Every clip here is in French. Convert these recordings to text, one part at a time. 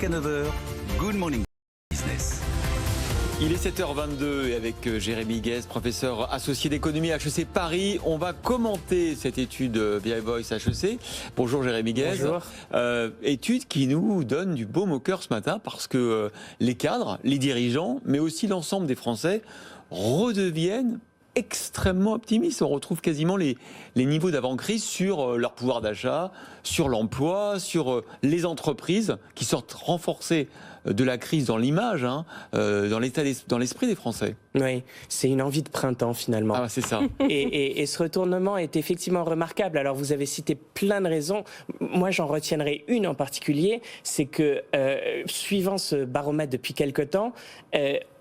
jusqu'à 9h, Good Morning Business. Il est 7h22 et avec Jérémy Guez, professeur associé d'économie à HEC Paris, on va commenter cette étude BI Voice HEC. Bonjour Jérémy Guez. Bonjour. Étude qui nous donne du baume au cœur ce matin parce que les cadres, les dirigeants, mais aussi l'ensemble des Français redeviennent extrêmement optimistes. On retrouve quasiment les niveaux d'avant-crise sur leur pouvoir d'achat, sur l'emploi, sur les entreprises qui sortent renforcées de la crise dans l'image, dans l'esprit des Français. Oui, c'est une envie de printemps finalement. Ah, c'est ça. Et ce retournement est effectivement remarquable. Alors vous avez cité plein de raisons. Moi j'en retiendrai une en particulier, c'est que suivant ce baromètre depuis quelque temps,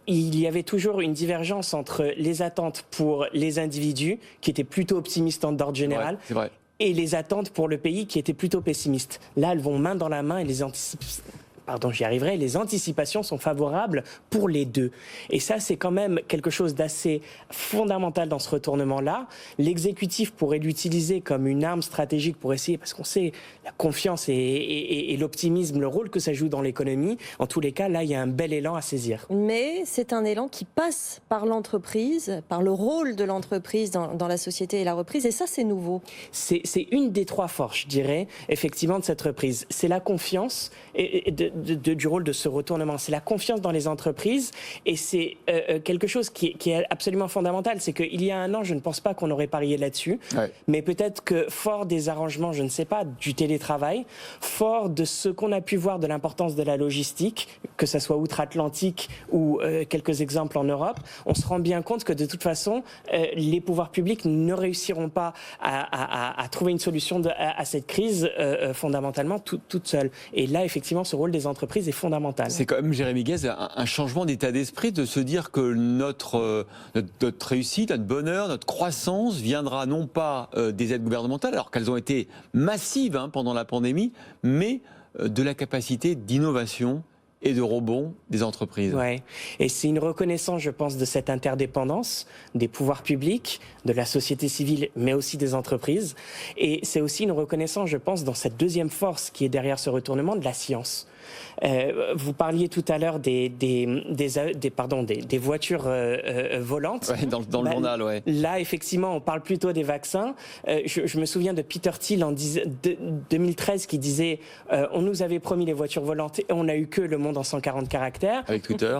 il y avait toujours une divergence entre les attentes pour les individus, qui étaient plutôt optimistes en d'ordre général, c'est vrai. et les attentes pour le pays, qui étaient plutôt pessimistes. Là, elles vont main dans la main et les anticipations sont favorables pour les deux. Et ça, c'est quand même quelque chose d'assez fondamental dans ce retournement-là. L'exécutif pourrait l'utiliser comme une arme stratégique pour essayer, parce qu'on sait la confiance et l'optimisme, le rôle que ça joue dans l'économie. En tous les cas, là, il y a un bel élan à saisir. Mais c'est un élan qui passe par l'entreprise, par le rôle de l'entreprise dans la société et la reprise. Et ça, c'est nouveau. C'est une des trois forces, je dirais, effectivement, de cette reprise. C'est la confiance du rôle de ce retournement. C'est la confiance dans les entreprises et c'est quelque chose qui est absolument fondamental. C'est qu'il y a un an, je ne pense pas qu'on aurait parié là-dessus, mais peut-être que fort des arrangements, je ne sais pas, du télétravail, fort de ce qu'on a pu voir de l'importance de la logistique, que ce soit outre-Atlantique ou quelques exemples en Europe, on se rend bien compte que de toute façon, les pouvoirs publics ne réussiront pas à trouver une solution à cette crise fondamentalement toute seule. Et là, effectivement, ce rôle des entreprises est fondamental. C'est quand même, Jérémy Guez, un changement d'état d'esprit de se dire que notre réussite, notre bonheur, notre croissance viendra non pas des aides gouvernementales, alors qu'elles ont été massives pendant la pandémie, mais de la capacité d'innovation et de rebond des entreprises. Ouais. Et c'est une reconnaissance, je pense, de cette interdépendance des pouvoirs publics, de la société civile, mais aussi des entreprises. Et c'est aussi une reconnaissance, je pense, dans cette deuxième force qui est derrière ce retournement, de la science. Vous parliez tout à l'heure des voitures volantes. Ouais, dans le journal, ouais. Là, effectivement, on parle plutôt des vaccins. Je me souviens de Peter Thiel en 2013 qui disait on nous avait promis les voitures volantes et on n'a eu que le monde en 140 caractères. Avec Twitter.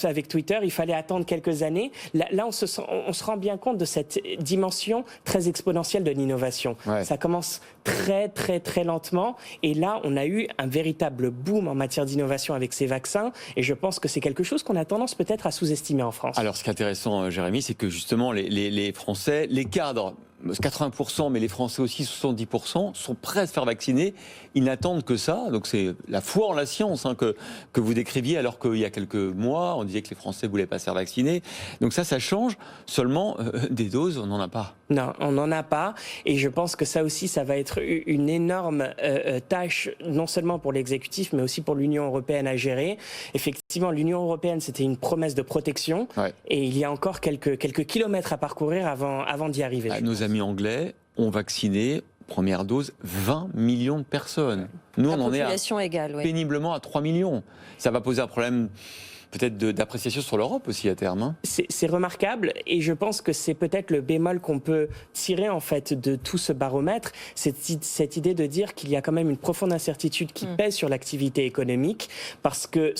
Avec Twitter, il fallait attendre quelques années. Là, on se rend bien compte de cette dimension très exponentielle de l'innovation. Ouais. Ça commence très, très, très lentement. Et là, on a eu un véritable boom en matière d'innovation avec ces vaccins. Et je pense que c'est quelque chose qu'on a tendance peut-être à sous-estimer en France. Alors, ce qui est intéressant, Jérémy, c'est que justement, les Français, les cadres, 80%, mais les Français aussi, 70%, sont prêts à se faire vacciner. Ils n'attendent que ça. Donc, c'est la foi en la science que vous décriviez, alors qu'il y a quelques mois, on disait que les Français ne voulaient pas se faire vacciner. Donc ça change. Seulement, des doses, on n'en a pas. Non, on n'en a pas. Et je pense que ça aussi, ça va être une énorme tâche, non seulement pour l'exécutif, mais aussi pour l'Union européenne à gérer. Effectivement, l'Union européenne, c'était une promesse de protection. Ouais. Et il y a encore quelques kilomètres à parcourir avant d'y arriver. Nos amis anglais ont vacciné, première dose, 20 millions de personnes. Nous, on en est péniblement à 3 millions. Ça va poser un problème peut-être d'appréciation sur l'Europe aussi à terme. C'est remarquable et je pense que c'est peut-être le bémol qu'on peut tirer en fait de tout ce baromètre, cette idée de dire qu'il y a quand même une profonde incertitude qui pèse sur l'activité économique parce que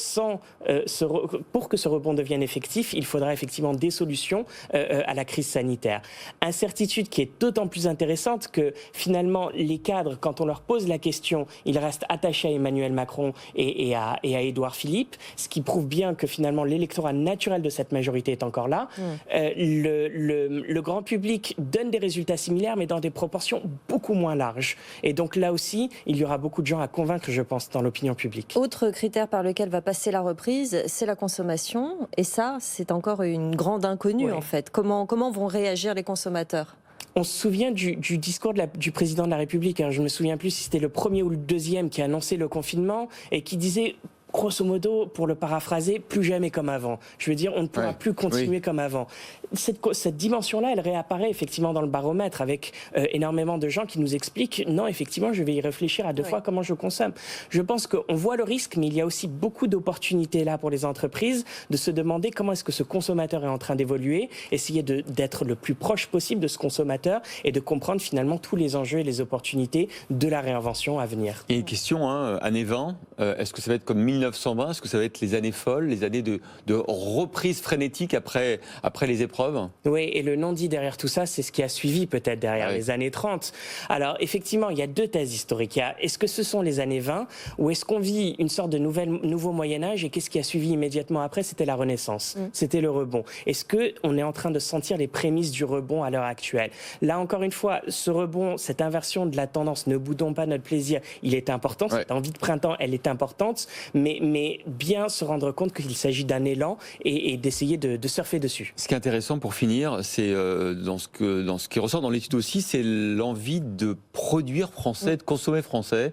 pour que ce rebond devienne effectif, il faudra effectivement des solutions à la crise sanitaire. Incertitude qui est d'autant plus intéressante que finalement les cadres, quand on leur pose la question, ils restent attachés à Emmanuel Macron et à Édouard Philippe, ce qui prouve bien que finalement l'électorat naturel de cette majorité est encore là. Le grand public donne des résultats similaires, mais dans des proportions beaucoup moins larges. Et donc là aussi, il y aura beaucoup de gens à convaincre, je pense, dans l'opinion publique. Autre critère par lequel va passer la reprise, c'est la consommation. Et ça, c'est encore une grande inconnue, en fait. Comment vont réagir les consommateurs ? On se souvient du discours du président de la République. Je ne me souviens plus si c'était le premier ou le deuxième qui a annoncé le confinement et qui disait... grosso modo, pour le paraphraser, plus jamais comme avant. Je veux dire, on ne pourra plus continuer comme avant. cette dimension-là, elle réapparaît effectivement dans le baromètre avec énormément de gens qui nous expliquent non, effectivement, je vais y réfléchir à deux fois comment je consomme. Je pense qu'on voit le risque, mais il y a aussi beaucoup d'opportunités là pour les entreprises de se demander comment est-ce que ce consommateur est en train d'évoluer, essayer d'être le plus proche possible de ce consommateur et de comprendre finalement tous les enjeux et les opportunités de la réinvention à venir. Et une question, années 20, est-ce que ça va être comme 1920? Est-ce que ça va être les années folles, les années de reprise frénétique après les épreuves? Oui, et le non-dit derrière tout ça, c'est ce qui a suivi peut-être derrière les années 30. Alors effectivement, il y a deux thèses historiques. Est-ce que ce sont les années 20 ou est-ce qu'on vit une sorte de nouveau Moyen-Âge et qu'est-ce qui a suivi immédiatement après? C'était la Renaissance, c'était le rebond. Est-ce qu'on est en train de sentir les prémices du rebond à l'heure actuelle? Là encore une fois, ce rebond, cette inversion de la tendance, ne boudons pas notre plaisir, il est important, cette envie de printemps, elle est importante, mais bien se rendre compte qu'il s'agit d'un élan et d'essayer de surfer dessus. Ce qui est intéressant pour finir, c'est dans ce qui ressort dans l'étude aussi, c'est l'envie de produire français, de consommer français.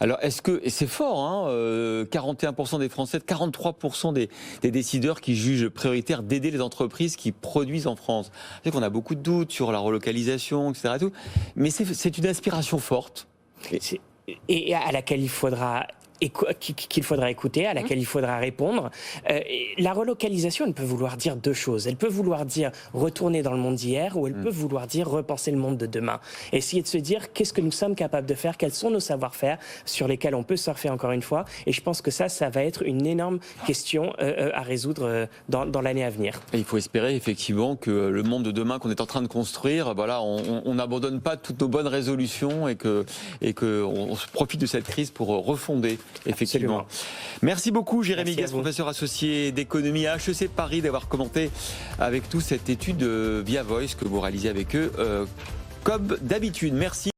Alors, est-ce que, et c'est fort, 41% des Français, 43% des décideurs qui jugent prioritaire d'aider les entreprises qui produisent en France. C'est qu'on a beaucoup de doutes sur la relocalisation, etc. Et tout, mais c'est une aspiration forte. Et à laquelle il faudra écouter, à laquelle il faudra répondre. La relocalisation, elle peut vouloir dire deux choses. Elle peut vouloir dire retourner dans le monde d'hier ou elle peut vouloir dire repenser le monde de demain. Essayer de se dire qu'est-ce que nous sommes capables de faire, quels sont nos savoir-faire sur lesquels on peut surfer encore une fois. Et je pense que ça va être une énorme question à résoudre dans l'année à venir. Et il faut espérer effectivement que le monde de demain qu'on est en train de construire, voilà, on n'abandonne pas toutes nos bonnes résolutions et qu'on profite de cette crise pour refonder. Effectivement. Absolument. Merci beaucoup Jérémy Guez, professeur associé d'économie à HEC Paris, d'avoir commenté avec nous cette étude via Voice que vous réalisez avec eux comme d'habitude. Merci.